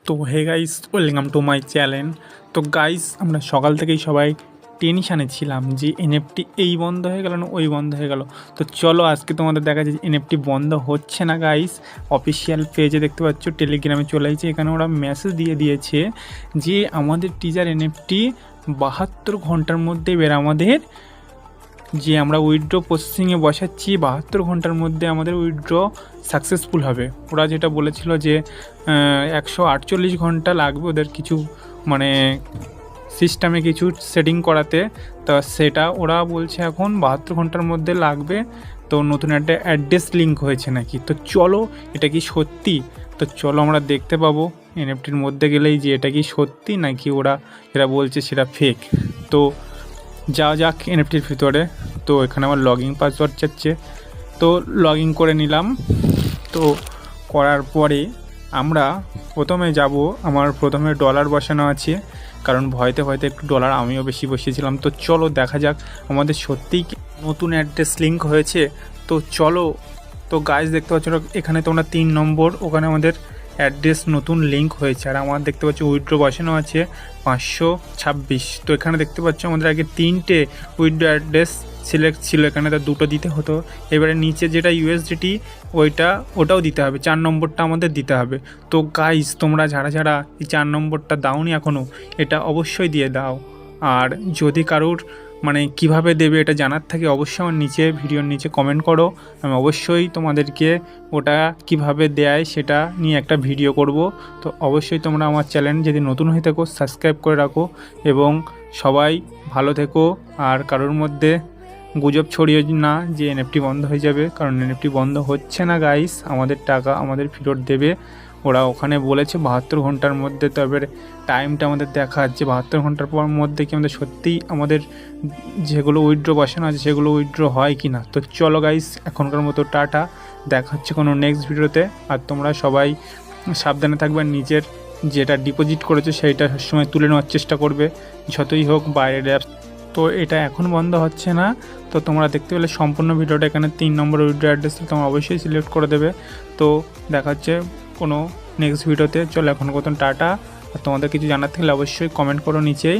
তো hey guys, welcome to my channel. তো guys, আমরা সকাল থেকেই সবাই টেনশানে ছিলাম যে এনএফটি এই বন্ধ হয়ে গেল না ওই বন্ধ হয়ে গেল। তো চলো আজকে তোমাদের দেখা যায় এনএফটি বন্ধ হচ্ছে না গাইস। অফিসিয়াল পেজে দেখতে পাচ্ছ, টেলিগ্রামে চলে আসছে, এখানে ওরা মেসেজ দিয়ে দিয়েছে যে আমাদের টিজার এনএফটি 72 ঘন্টার মধ্যে এবার আমাদের যে আমরা উইথড্র প্রসেসিংয়ে বসাচ্ছি 72 ঘন্টার মধ্যে আমাদের উইথড্র সাকসেসফুল হবে। ওরা যেটা বলেছিল যে 148 ঘন্টা লাগবে ওদের কিছু মানে সিস্টেমে কিছু সেটিং করাতে, তো সেটা ওরা বলছে এখন 72 ঘন্টার মধ্যে লাগবে। তো নতুন একটা অ্যাড্রেস লিঙ্ক হয়েছে নাকি, তো চলো এটা কি সত্যি, তো চলো আমরা দেখতে পাবো এনএফটির মধ্যে গেলেই যে এটা কি সত্যি নাকি ওরা যেটা বলছে সেটা ফেক। তো যাওয়া যাক এনএফটির ভিতরে। তো এখানে আমার লগইন পাসওয়ার্ড চাচ্ছে, তো লগইন করে নিলাম। তো করার পরে আমরা প্রথমে যাব, আমার প্রথমে ডলার বসানো আছে, কারণ ভয়তে ভয়তে একটু ডলার আমিও বেশি বসিয়েছিলাম। তো চলো দেখা যাক আমাদের সত্যিই নতুন অ্যাড্রেস লিঙ্ক হয়েছে। তো চলো, তো গাইজ দেখতে পাচ্ছ এখানে তোমরা 3 নম্বর, ওখানে আমাদের অ্যাড্রেস নতুন লিঙ্ক হয়েছে। আর আমার দেখতে পাচ্ছি উইথড্র বসানো আছে 526। তো এখানে দেখতে পাচ্ছ আমাদের আগে 3টে উইথড্র অ্যাড্রেস সিলেক্ট ছিল, এখানে তার 2টো দিতে হতো। এবারে নিচে যেটা ইউএসডিটি ওটাও দিতে হবে, 4 নম্বরটা আমাদের দিতে হবে। তো গাইজ তোমরা যারা যারা এই 4 নম্বরটা দাওনি এখনও, এটা অবশ্যই দিয়ে দাও। আর যদি কারোর মানে কিভাবে দেবে এটা জানার থাকে, অবশ্যই আমার নিচে ভিডিওর নিচে কমেন্ট করো, আমি অবশ্যই তোমাদেরকে ওটা কিভাবে দেয় সেটা নিয়ে একটা ভিডিও করব। তো অবশ্যই তোমরা আমার চ্যানেল যদি নতুন হয়ে থাকো সাবস্ক্রাইব করে রাখো, এবং সবাই ভালো থেকো। আর কারোর মধ্যে গুজব ছড়িয়ে না যে এনএফটি বন্ধ হয়ে যাবে, কারণ এনএফটি বন্ধ হচ্ছে না গাইস, আমাদের টাকা আমাদের ফেরত দেবে। ওরা ওখানে বলেছে 72 ঘন্টার মধ্যে, তো এবার টাইমটা আমাদের দেখা যাচ্ছে 72 ঘন্টার পর মধ্যে কি আমাদের সত্যিই আমাদের যেগুলো উইথড্র বসানো আছে সেগুলো উইথড্র হয় কি না। তো চলো গাইস, এখনকার মতো টাটা, দেখা হচ্ছে কোনো নেক্সট ভিডিওতে। আর তোমরা সবাই সাবধানে থাকবে, নিজের যেটা ডিপোজিট করেছে সেইটা সবসময় তুলে নেওয়ার চেষ্টা করবে, যতই হোক বাইরের অ্যাপস। তো এটা এখন বন্ধ হচ্ছে না। তো তোমরা দেখতে পেলে সম্পূর্ণ ভিডিওটা, এখানে 3 নম্বর উইথড্র অ্যাড্রেসটা তোমরা অবশ্যই সিলেক্ট করে দেবে। তো দেখা হচ্ছে কোনো নেক্সট ভিডিওতে। চলো এখন মতন টাটা। আর তোমাদের কিছু জানার থাকলে অবশ্যই কমেন্ট করো নিচেই।